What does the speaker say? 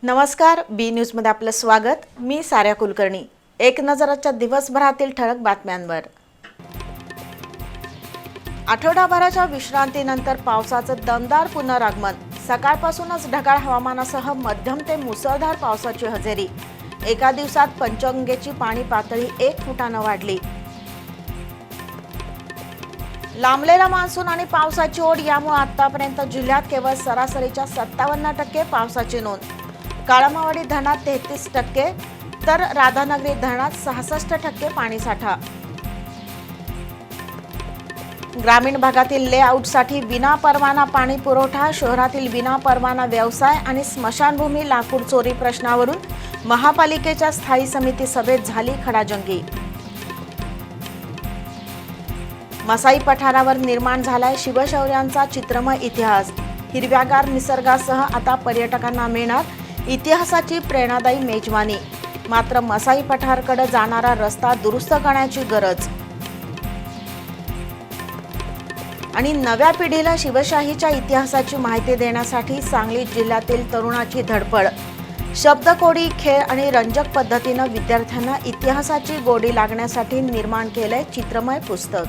नमस्कार, बी न्यूजमध्ये आपलं स्वागत। मी साऱ्या कुलकर्णी। एक नजराच्या दिवसभरातील ठळक बातम्यांवर। आठवडाभराच्या विश्रांतीनंतर पावसाचं दमदार पुनरागमन। सकाळपासूनच ढगाळ हवामानासह मध्यम ते मुसळधार पावसाची हजेरी। एका दिवसात पंचगंगेची पाणी पातळी 1 फुटानं वाढली। लांबलेला मान्सून आणि पावसाची ओढ यामुळे आतापर्यंत जिल्ह्यात केवळ सरासरीच्या 57% पावसाची नोंद। काळमावाडी धरणात 33%, तर राधानगरी धरणात 66% पाणीसाठा। ग्रामीण भागातील लेआउटसाठी विनापरवाना पाणी पुरवठा। शहरातील विनापरवाना व्यवसाय आणि स्मशानभूमी लाकूड चोरी प्रश्नावरून महापालिकेच्या स्थायी समिती सभेत झाली खडाजंगी। मसाई पठारावर निर्माण झालाय शिवशौर्यांचा चित्रमय इतिहास। हिरव्यागार निसर्गासह आता पर्यटकांना मिळणार इतिहासाची प्रेरणादायी मेजवानी। मात्र मसाई पठारकडे जाणारा रस्ता दुरुस्त करण्याची गरज। आणि नव्या पिढीला शिवशाहीच्या इतिहासाची माहिती देण्यासाठी सांगली जिल्ह्यातील तरुणाची धडपड। शब्दकोडी, खेळ आणि रंजक पद्धतीने विद्यार्थ्यांना इतिहासाची गोडी लागण्यासाठी निर्माण केलंय चित्रमय पुस्तक।